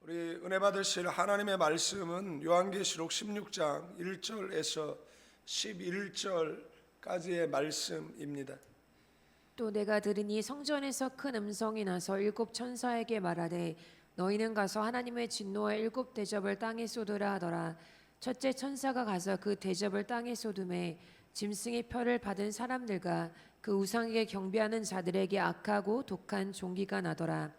우리 은혜 받으실 하나님의 말씀은 요한계시록 16장 1절에서 11절까지의 말씀입니다. 또 내가 들으니 성전에서 큰 음성이 나서 일곱 천사에게 말하되 너희는 가서 하나님의 진노의 일곱 대접을 땅에 쏟으라 하더라. 첫째 천사가 가서 그 대접을 땅에 쏟음에 짐승의 표를 받은 사람들과 그 우상에게 경배하는 자들에게 악하고 독한 종기가 나더라.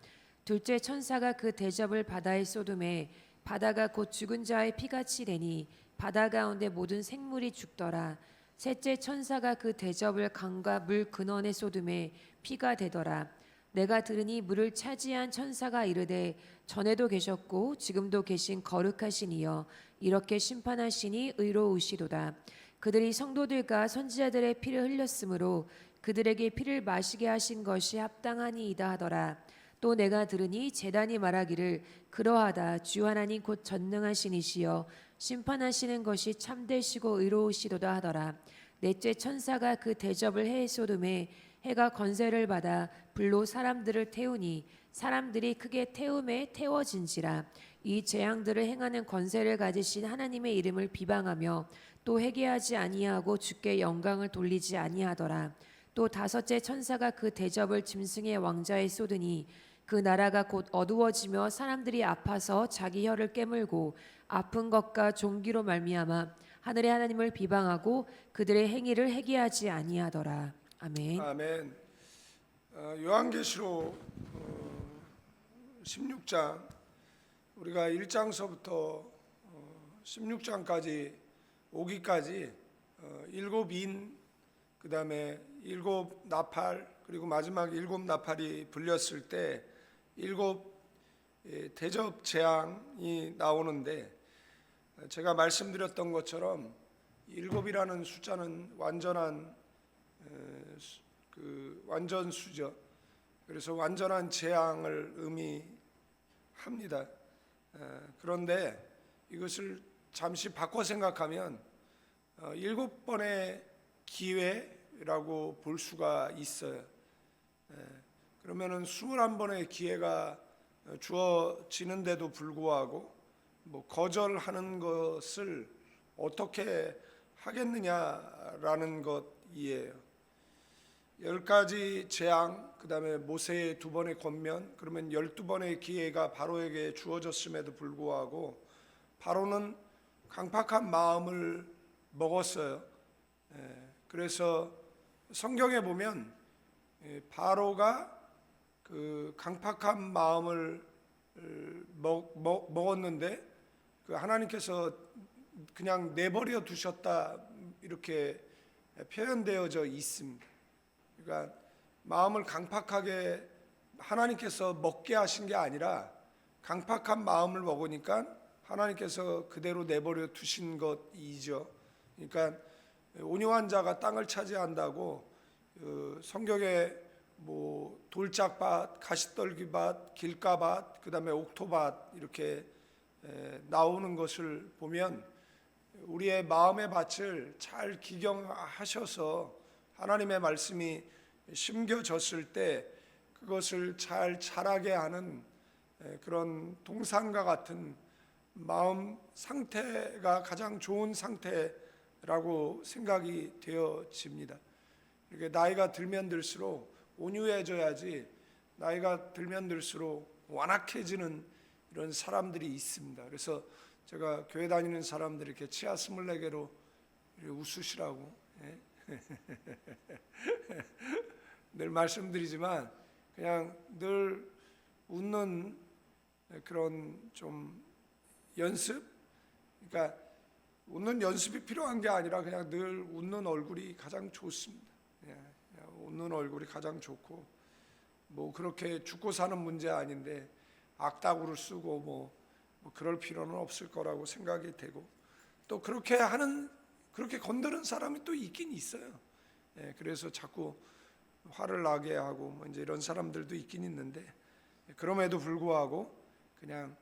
둘째 천사가 그 대접을 바다에 쏟음에 바다가 곧 죽은 자의 피같이 되니 바다 가운데 모든 생물이 죽더라. 셋째 천사가 그 대접을 강과 물 근원에 쏟음에 피가 되더라. 내가 들으니 물을 차지한 천사가 이르되 전에도 계셨고 지금도 계신 거룩하신 이여 이렇게 심판하시니 의로우시도다. 그들이 성도들과 선지자들의 피를 흘렸으므로 그들에게 피를 마시게 하신 것이 합당하니이다 하더라. 또 내가 들으니 제단이 말하기를 그러하다. 주 하나님 곧 전능하신 이시여 심판하시는 것이 참되시고 의로우시도다 하더라. 넷째 천사가 그 대접을 해에 쏟음에 해가 건세를 받아 불로 사람들을 태우니 사람들이 크게 태움에 태워진지라. 이 재앙들을 행하는 권세를 가지신 하나님의 이름을 비방하며 또 회개하지 아니하고 주께 영광을 돌리지 아니하더라. 또 다섯째 천사가 그 대접을 짐승의 왕자에 쏟으니 그 나라가 곧 어두워지며 사람들이 아파서 자기 혀를 깨물고 아픈 것과 종기로 말미암아 하늘의 하나님을 비방하고 그들의 행위를 회개하지 아니하더라. 아멘. 아멘. 요한계시록 16장 우리가 1장서부터 16장까지 오기까지 일곱 인 그다음에 일곱 나팔 그리고 마지막 일곱 나팔이 불렸을 때 일곱 대접 재앙이 나오는데 제가 말씀드렸던 것처럼 일곱이라는 숫자는 완전한 완전 수죠. 그래서 완전한 재앙을 의미합니다. 그런데 이것을 잠시 바꿔 생각하면 일곱 번의 기회라고 볼 수가 있어요. 그러면은 21번의 기회가 주어지는데도 불구하고 거절하는 것을 어떻게 하겠느냐라는 것이에요. 10가지 재앙, 그 다음에 모세의 2번의 권면, 그러면 12번의 기회가 바로에게 주어졌음에도 불구하고 바로는 강팍한 마음을 먹었어요. 그래서 성경에 보면 바로가 그 강팍한 마음을 먹었는데 그 하나님께서 그냥 내버려 두셨다 이렇게 표현되어져 있습니다. 그러니까 마음을 강팍하게 하나님께서 먹게 하신 게 아니라 강팍한 마음을 먹으니까 하나님께서 그대로 내버려 두신 것이죠. 그러니까 온유한 자가 땅을 차지한다고 성경에 돌짝밭, 가시떨기밭, 길가밭, 그 다음에 옥토밭 이렇게 나오는 것을 보면 우리의 마음의 밭을 잘 기경하셔서 하나님의 말씀이 심겨졌을 때 그것을 잘 자라게 하는 그런 동산과 같은 마음 상태가 가장 좋은 상태라고 생각이 되어집니다. 이렇게 나이가 들면 들수록 온유해져야지 나이가 들면 들수록 완악해지는 이런 사람들이 있습니다. 그래서 제가 교회 다니는 사람들이 이렇게 치아 24개로 웃으시라고 늘 말씀드리지만 그냥 늘 웃는 그런 좀 연습, 그러니까 웃는 연습이 필요한 게 아니라 그냥 늘 웃는 얼굴이 가장 좋습니다. 웃는 얼굴이 가장 좋고 그렇게 죽고 사는 문제 아닌데 악다구를 쓰고 그럴 필요는 없을 거라고 생각이 되고 또 그렇게 건드는 사람이 또 있긴 있어요. 그래서 자꾸 화를 나게 하고 이제 이런 사람들도 있긴 있는데 그럼에도 불구하고 그냥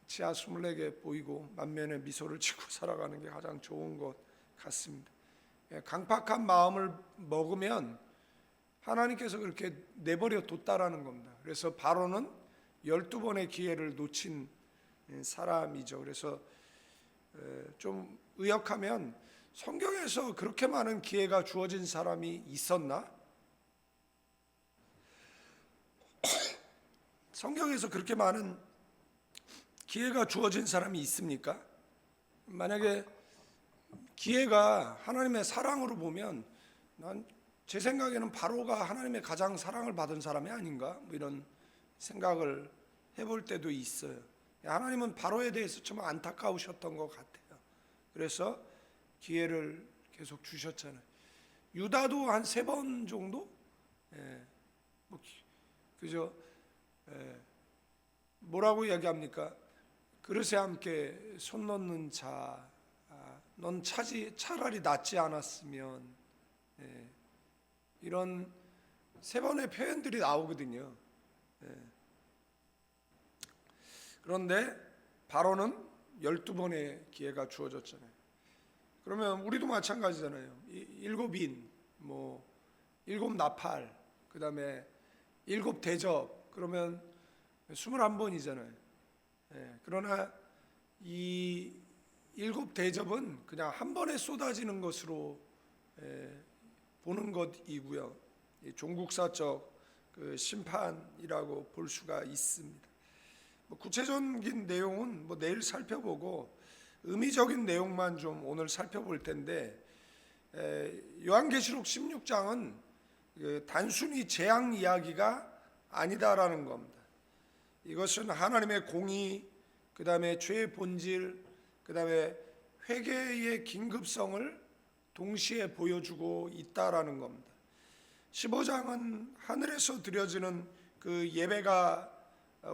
치아 24개 보이고 만면에 미소를 짓고 살아가는 게 가장 좋은 것 같습니다. 강팍한 마음을 먹으면 하나님께서 그렇게 내버려 뒀다라는 겁니다. 그래서 바로는 12번의 기회를 놓친 사람이죠. 그래서 좀 의역하면 성경에서 그렇게 많은 기회가 주어진 사람이 있었나? 성경에서 그렇게 많은 기회가 주어진 사람이 있습니까? 만약에 기회가 하나님의 사랑으로 보면 제 생각에는 바로가 하나님의 가장 사랑을 받은 사람이 아닌가? 뭐 이런 생각을 해볼 때도 있어요. 하나님은 바로에 대해서 좀 안타까우셨던 것 같아요. 그래서 기회를 계속 주셨잖아요. 유다도 한 3번 정도? 그죠? 뭐라고 이야기합니까? 그릇에 함께 손 넣는 자, 넌 차라리 낫지 않았으면, 이런 3번의 표현들이 나오거든요. 그런데 바로는 12번의 기회가 주어졌잖아요. 그러면 우리도 마찬가지잖아요. 7인, 7 나팔, 그 다음에 7 대접, 그러면 21번이잖아요. 그러나 이 7 대접은 그냥 한 번에 쏟아지는 것으로 보는 것이고요. 종국사적 그 심판이라고 볼 수가 있습니다. 구체적인 내용은 내일 살펴보고 의미적인 내용만 좀 오늘 살펴볼 텐데, 요한계시록 16장은 단순히 재앙 이야기가 아니다라는 겁니다. 이것은 하나님의 공의, 그 다음에 죄의 본질, 그 다음에 회개의 긴급성을 동시에 보여주고 있다라는 겁니다. 15장은 하늘에서 드려지는 그 예배가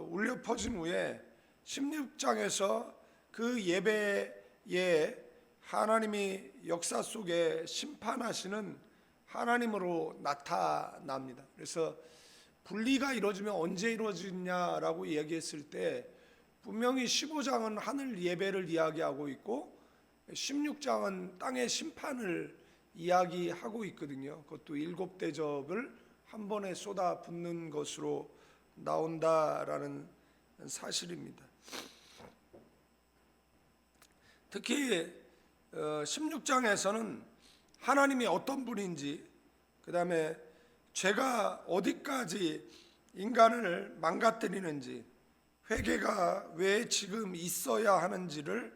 울려 퍼진 후에 16장에서 그 예배에 하나님이 역사 속에 심판하시는 하나님으로 나타납니다. 그래서 분리가 이루어지면 언제 이루어지냐라고 이야기했을 때 분명히 15장은 하늘 예배를 이야기하고 있고 16장은 땅의 심판을 이야기하고 있거든요. 그것도 7 대접을 한 번에 쏟아붓는 것으로 나온다라는 사실입니다. 특히 16장에서는 하나님이 어떤 분인지, 그 다음에 죄가 어디까지 인간을 망가뜨리는지, 회개가 왜 지금 있어야 하는지를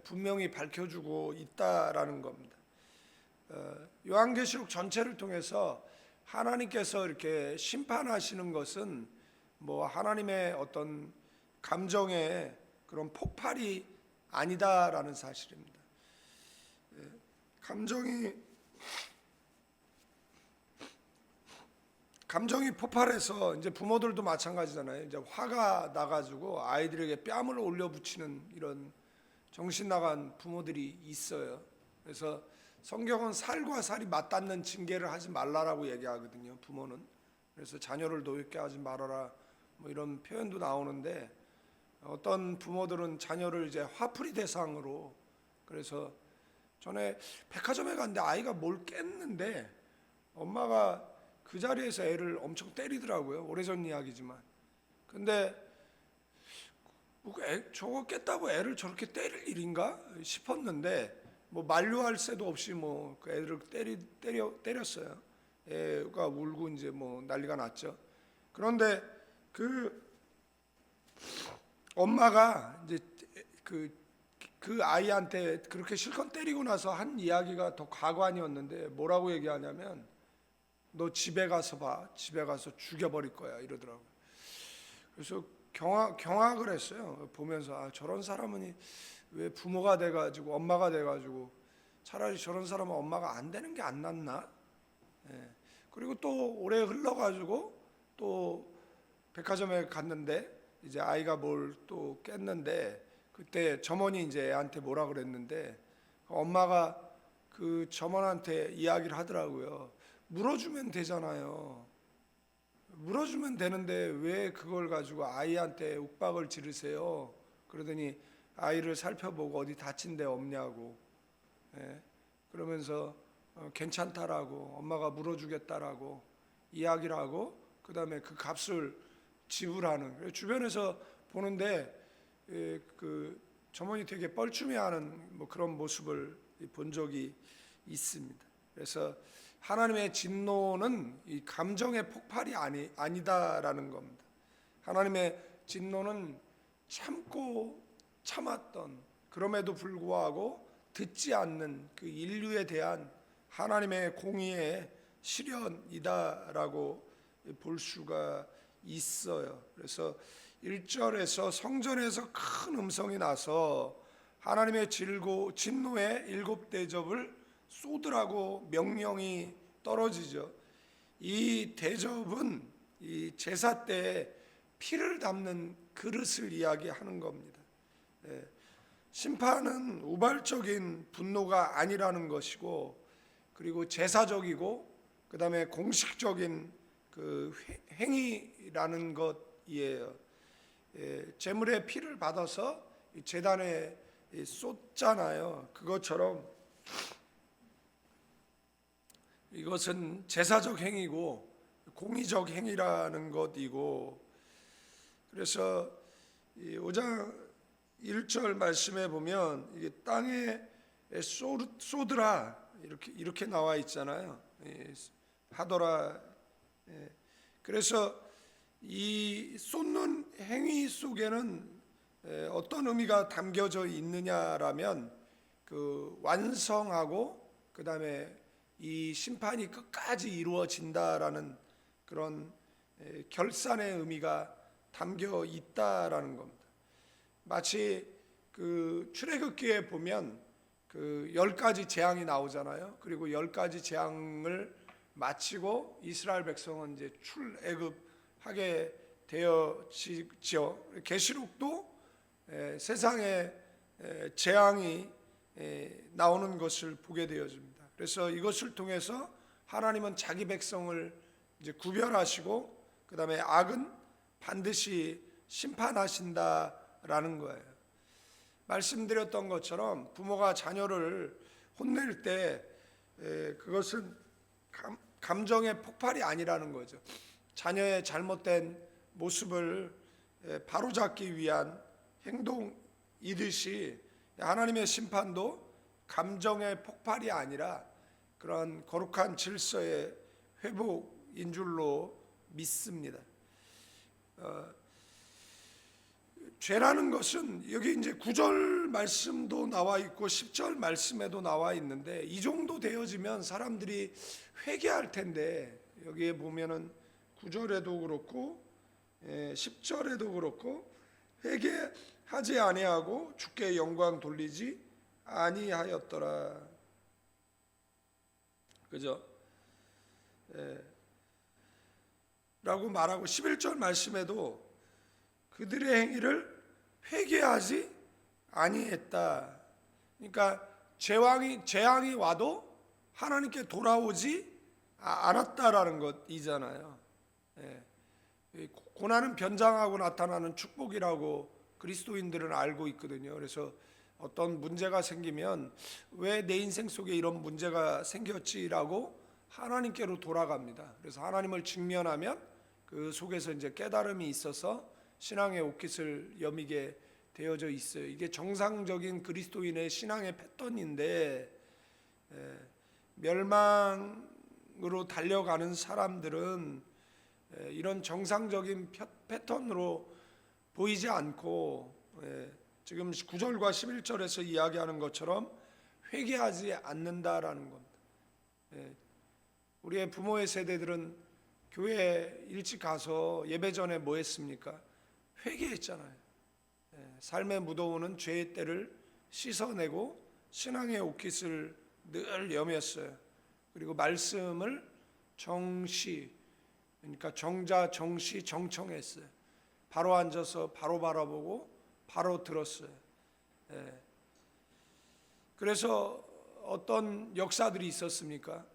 분명히 밝혀주고 있다라는 겁니다. 요한계시록 전체를 통해서 하나님께서 이렇게 심판하시는 것은 하나님의 어떤 감정의 그런 폭발이 아니다라는 사실입니다. 감정이 폭발해서 이제 부모들도 마찬가지잖아요. 이제 화가 나가지고 아이들에게 뺨을 올려붙이는 이런 정신 나간 부모들이 있어요. 그래서 성경은 살과 살이 맞닿는 징계를 하지 말라라고 얘기하거든요. 부모는. 그래서 자녀를 노엽게 하지 말아라 이런 표현도 나오는데, 어떤 부모들은 자녀를 이제 화풀이 대상으로, 그래서 전에 백화점에 갔는데 아이가 뭘 깼는데 엄마가 그 자리에서 애를 엄청 때리더라고요. 오래전 이야기지만. 근데 저거 깼다고 애를 저렇게 때릴 일인가 싶었는데 만류할 새도 없이 그 애를 때렸어요. 애가 울고 이제 난리가 났죠. 그런데 그 엄마가 이제 그 아이한테 그렇게 실컷 때리고 나서 한 이야기가 더 가관이었는데, 뭐라고 얘기하냐면 너 집에 가서 봐. 집에 가서 죽여버릴 거야 이러더라고요. 그래서 경악을 했어요. 보면서 저런 사람은 왜 부모가 돼가지고 엄마가 돼가지고 차라리 저런 사람은 엄마가 안 되는 게 안 낫나? 그리고 또 오래 흘러가지고 또 백화점에 갔는데 이제 아이가 뭘 또 깼는데, 그때 점원이 이제 애한테 뭐라 그랬는데 엄마가 그 점원한테 이야기를 하더라고요. 물어주면 되잖아요. 물어주면 되는데 왜 그걸 가지고 아이한테 욱박을 지르세요? 그러더니 아이를 살펴보고 어디 다친 데 없냐고, 그러면서 괜찮다라고, 엄마가 물어주겠다라고 이야기를 하고, 그 다음에 그 값을 지불하는. 주변에서 보는데 그 점원이 되게 뻘쭘해하는 뭐 그런 모습을 본 적이 있습니다. 그래서 하나님의 진노는 이 감정의 폭발이 아니다라는 겁니다. 하나님의 진노는 참고 참았던, 그럼에도 불구하고 듣지 않는 그 인류에 대한 하나님의 공의의 실현이다라고 볼 수가 있어요. 그래서 1절에서 성전에서 큰 음성이 나서 하나님의 진노의 7대접을 쏟으라고 명령이 떨어지죠. 이 대접은 이 제사 때 피를 담는 그릇을 이야기하는 겁니다. 심판은 우발적인 분노가 아니라는 것이고, 그리고 제사적이고 그 다음에 공식적인 그 행위라는 것이에요. 제물의 피를 받아서 제단에 쏟잖아요. 그것처럼 이것은 제사적 행위고 공의적 행위라는 것이고, 그래서 5장 1절 말씀에 보면 이게 땅에 쏟으라 이렇게 나와 있잖아요. 하더라. 그래서 이 쏟는 행위 속에는 어떤 의미가 담겨져 있느냐라면 그 완성하고 그 다음에 이 심판이 끝까지 이루어진다라는 그런 결산의 의미가 담겨 있다라는 겁니다. 마치 그 출애굽기에 보면 그 10가지 재앙이 나오잖아요. 그리고 10가지 재앙을 마치고 이스라엘 백성은 이제 출애굽하게 되어지죠. 계시록도 세상에 재앙이 나오는 것을 보게 되어집니다. 그래서 이것을 통해서 하나님은 자기 백성을 이제 구별하시고 그 다음에 악은 반드시 심판하신다라는 거예요. 말씀드렸던 것처럼 부모가 자녀를 혼낼 때 그것은 감정의 폭발이 아니라는 거죠. 자녀의 잘못된 모습을 바로잡기 위한 행동이듯이 하나님의 심판도 감정의 폭발이 아니라 그런 거룩한 질서의 회복인 줄로 믿습니다. 죄라는 것은 여기 이제 9절 말씀도 나와 있고 10절 말씀에도 나와 있는데 이 정도 되어지면 사람들이 회개할 텐데, 여기에 보면은 9절에도 그렇고 10절에도 그렇고 회개하지 아니하고 주께 영광 돌리지 아니하였더라. 그죠? 라고 말하고 11절 말씀에도 그들의 행위를 회개하지 아니했다. 그러니까 재앙이 와도 하나님께 돌아오지 않았다라는 것이잖아요. 고난은 변장하고 나타나는 축복이라고 그리스도인들은 알고 있거든요. 그래서 어떤 문제가 생기면 왜 내 인생 속에 이런 문제가 생겼지라고 하나님께로 돌아갑니다. 그래서 하나님을 직면하면 그 속에서 이제 깨달음이 있어서 신앙의 옷깃을 여미게 되어져 있어요. 이게 정상적인 그리스도인의 신앙의 패턴인데, 멸망으로 달려가는 사람들은 이런 정상적인 패턴으로 보이지 않고 지금 9절과 11절에서 이야기하는 것처럼 회개하지 않는다라는 겁니다. 우리의 부모의 세대들은 교회 일찍 가서 예배 전에 뭐 했습니까? 회개했잖아요. 삶의 묻어오는 죄의 때를 씻어내고 신앙의 옷깃을 늘 여몄어요. 그리고 말씀을 그러니까 정시 정청했어요. 바로 앉아서 바로 바라보고 바로 들었어요. 그래서 어떤 역사들이 있었습니까?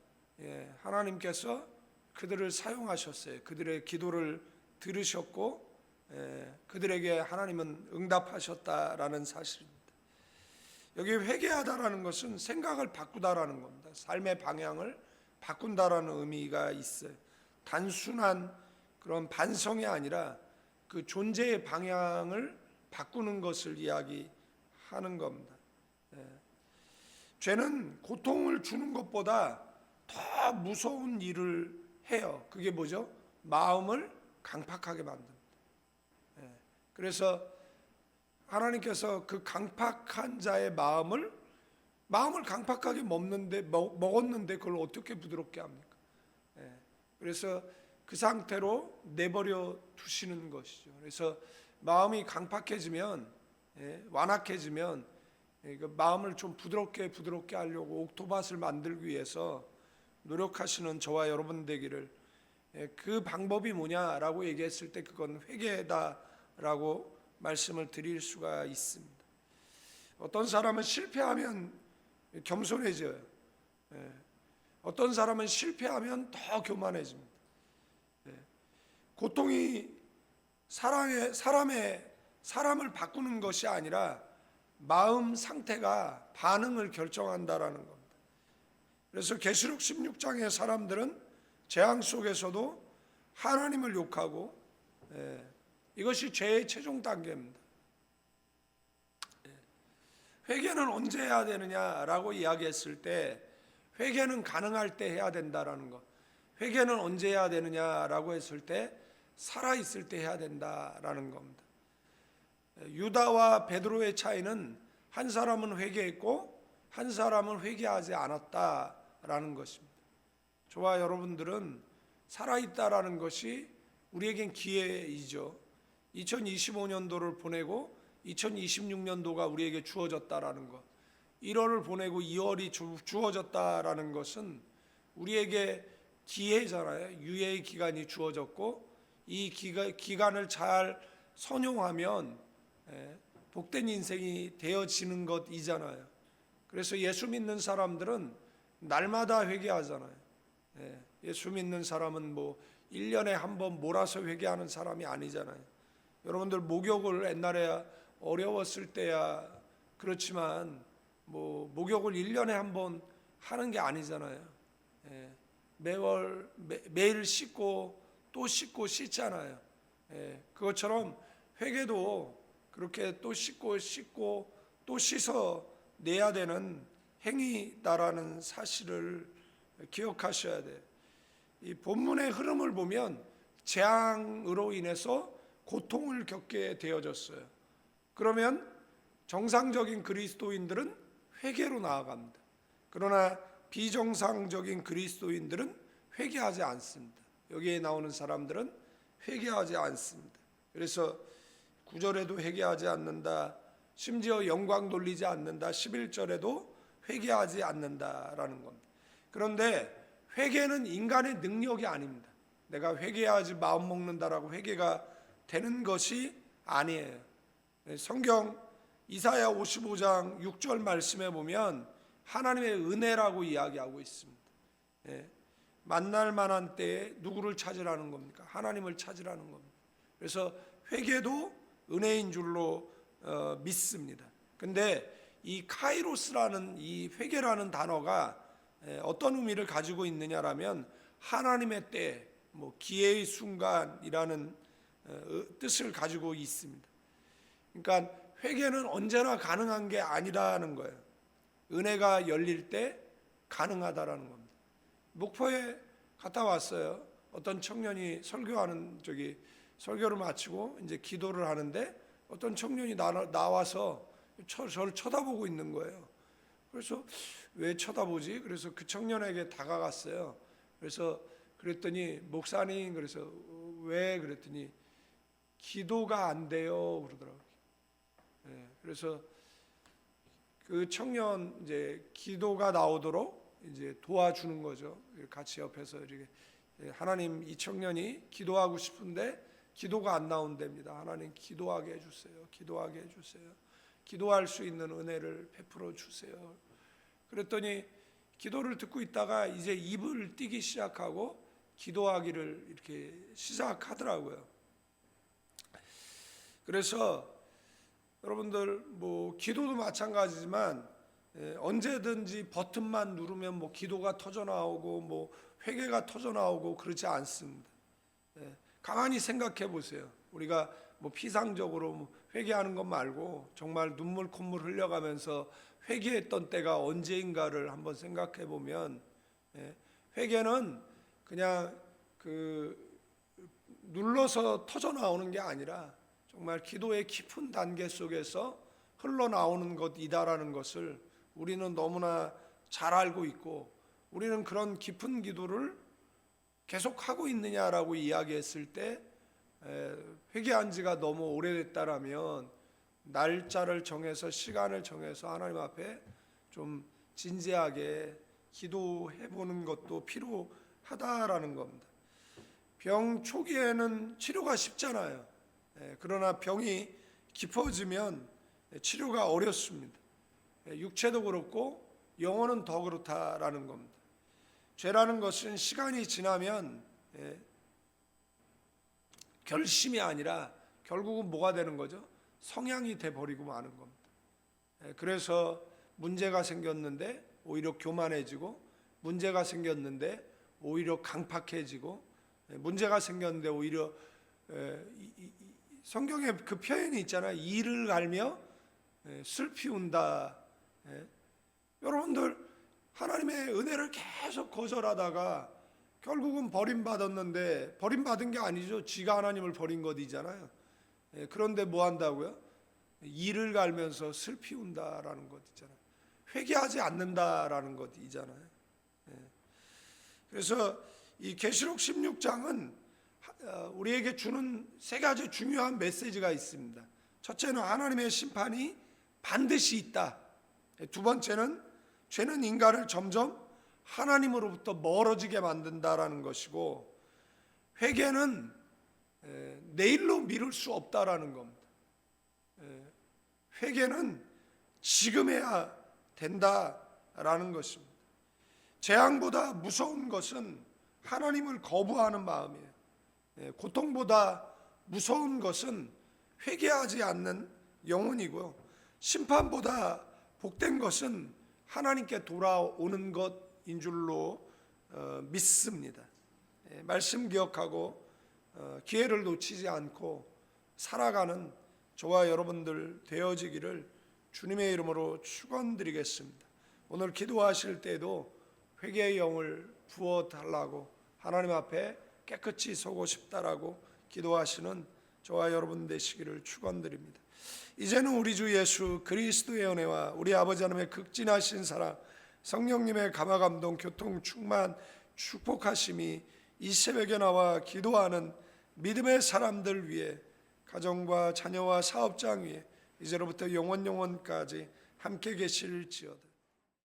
하나님께서 그들을 사용하셨어요. 그들의 기도를 들으셨고 그들에게 하나님은 응답하셨다라는 사실입니다. 여기 회개하다라는 것은 생각을 바꾸다라는 겁니다. 삶의 방향을 바꾼다라는 의미가 있어요. 단순한 그런 반성이 아니라 그 존재의 방향을 바꾸는 것을 이야기하는 겁니다. 죄는 고통을 주는 것보다 더 무서운 일을 해요. 그게 뭐죠? 마음을 강팍하게 만듭니다. 그래서 하나님께서 그 강팍한 자의 마음을 강팍하게 먹었는데 그걸 어떻게 부드럽게 합니까? 그래서 그 상태로 내버려 두시는 것이죠. 그래서 마음이 강팍해지면, 완악해지면 그 마음을 좀 부드럽게 하려고 옥토밭을 만들기 위해서 노력하시는 저와 여러분 되기를, 그 방법이 뭐냐라고 얘기했을 때 그건 회개다라고 말씀을 드릴 수가 있습니다. 어떤 사람은 실패하면 겸손해져요. 어떤 사람은 실패하면 더 교만해집니다. 고통이 사람을 바꾸는 것이 아니라 마음 상태가 반응을 결정한다라는 겁니다. 그래서 계시록 16장의 사람들은 재앙 속에서도 하나님을 욕하고, 이것이 죄의 최종 단계입니다. 회개는 언제 해야 되느냐라고 이야기했을 때 회개는 가능할 때 해야 된다라는 것. 회개는 언제 해야 되느냐라고 했을 때 살아있을 때 해야 된다라는 겁니다. 유다와 베드로의 차이는 한 사람은 회개했고 한 사람은 회개하지 않았다라는 것입니다. 저와 여러분들은 살아있다라는 것이 우리에겐 기회이죠. 2025년도를 보내고 2026년도가 우리에게 주어졌다라는 것, 1월을 보내고 2월이 주어졌다라는 것은 우리에게 기회잖아요. 유예의 기간이 주어졌고 이 기간을 잘 선용하면 복된 인생이 되어지는 것이잖아요. 그래서 예수 믿는 사람들은 날마다 회개하잖아요. 예수 믿는 사람은 뭐 1년에 한 번 몰아서 회개하는 사람이 아니잖아요. 여러분들 목욕을 옛날에 어려웠을 때야 그렇지만 뭐 목욕을 1년에 한 번 하는 게 아니잖아요. 매일 씻고 또 씻고 씻잖아요. 그것처럼 회개도 그렇게 또 씻고 또 씻어 내야 되는 행위다라는 사실을 기억하셔야 돼요. 이 본문의 흐름을 보면 재앙으로 인해서 고통을 겪게 되어졌어요. 그러면 정상적인 그리스도인들은 회개로 나아갑니다. 그러나 비정상적인 그리스도인들은 회개하지 않습니다. 여기에 나오는 사람들은 회개하지 않습니다. 그래서 9절에도 회개하지 않는다. 심지어 영광 돌리지 않는다. 11절에도 회개하지 않는다라는 겁니다. 그런데 회개는 인간의 능력이 아닙니다. 내가 회개하지 마음 먹는다라고 회개가 되는 것이 아니에요. 성경 이사야 55장 6절 말씀에 보면 하나님의 은혜라고 이야기하고 있습니다. 만날 만한 때에 누구를 찾으라는 겁니까? 하나님을 찾으라는 겁니다. 그래서 회개도 은혜인 줄로 믿습니다. 근데 이 카이로스라는 이 회개라는 단어가 어떤 의미를 가지고 있느냐라면 하나님의 때, 뭐 기회의 순간이라는 뜻을 가지고 있습니다. 그러니까 회개는 언제나 가능한 게 아니라는 거예요. 은혜가 열릴 때 가능하다라는 겁니다. 목포에 갔다 왔어요. 어떤 청년이 설교를 마치고 이제 기도를 하는데 어떤 청년이 나와서 저를 쳐다보고 있는 거예요. 그래서 왜 쳐다보지? 그래서 그 청년에게 다가갔어요. 그래서 그랬더니 목사님, 그래서 왜? 그랬더니 기도가 안 돼요 그러더라고요. 그래서 그 청년 이제 기도가 나오도록 이제 도와주는 거죠. 같이 옆에서 이렇게 하나님, 이 청년이 기도하고 싶은데 기도가 안 나온답니다. 하나님 기도하게 해주세요. 기도하게 해주세요. 기도할 수 있는 은혜를 베풀어 주세요. 그랬더니 기도를 듣고 있다가 이제 입을 띄기 시작하고 기도하기를 이렇게 시작하더라고요. 그래서 여러분들 뭐 기도도 마찬가지지만 언제든지 버튼만 누르면 뭐 기도가 터져 나오고 뭐 회개가 터져 나오고 그렇지 않습니다. 가만히 생각해 보세요. 우리가 뭐 피상적으로 뭐 회개하는 것 말고 정말 눈물 콧물 흘려가면서 회개했던 때가 언제인가를 한번 생각해 보면, 회개는 그냥 눌러서 터져 나오는 게 아니라 정말 기도의 깊은 단계 속에서 흘러나오는 것이다라는 것을 우리는 너무나 잘 알고 있고, 우리는 그런 깊은 기도를 계속하고 있느냐라고 이야기했을 때, 회개한 지가 너무 오래됐다라면 날짜를 정해서 시간을 정해서 하나님 앞에 좀 진지하게 기도해 보는 것도 필요하다라는 겁니다. 병 초기에는 치료가 쉽잖아요. 그러나 병이 깊어지면 치료가 어렵습니다. 육체도 그렇고 영혼은 더 그렇다라는 겁니다. 죄라는 것은 시간이 지나면 결심이 아니라 결국은 뭐가 되는 거죠? 성향이 돼버리고 마는 겁니다. 그래서 문제가 생겼는데 오히려 교만해지고, 문제가 생겼는데 오히려 강팍해지고, 문제가 생겼는데 오히려 성경에 그 표현이 있잖아요. 이를 갈며 슬피 운다. 여러분들 하나님의 은혜를 계속 거절하다가 결국은 버림받았는데, 버림받은 게 아니죠. 지가 하나님을 버린 것이잖아요. 그런데 뭐 한다고요? 이를 갈면서 슬피 운다라는 것 있잖아요. 회개하지 않는다라는 것이잖아요. 그래서 이 계시록 16장은 우리에게 주는 세 가지 중요한 메시지가 있습니다. 첫째는 하나님의 심판이 반드시 있다. 두 번째는 죄는 인간을 점점 하나님으로부터 멀어지게 만든다라는 것이고, 회개는 내일로 미룰 수 없다라는 겁니다. 회개는 지금 해야 된다라는 것입니다. 재앙보다 무서운 것은 하나님을 거부하는 마음이에요. 고통보다 무서운 것은 회개하지 않는 영혼이고요. 심판보다 복된 것은 하나님께 돌아오는 것인 줄로 믿습니다. 말씀 기억하고 기회를 놓치지 않고 살아가는 저와 여러분들 되어지기를 주님의 이름으로 축원드리겠습니다. 오늘 기도하실 때도 회개의 영을 부어달라고, 하나님 앞에 깨끗이 서고 싶다라고 기도하시는 저와 여러분 되시기를 축원드립니다. 이제는 우리 주 예수 그리스도의 은혜와 우리 아버지 하나님의 극진하신 사랑, 성령님의 감화감동, 교통 충만, 축복하심이 이 새벽에 나와 기도하는 믿음의 사람들 위해, 가정과 자녀와 사업장 위에 이제로부터 영원까지 함께 계실지어다.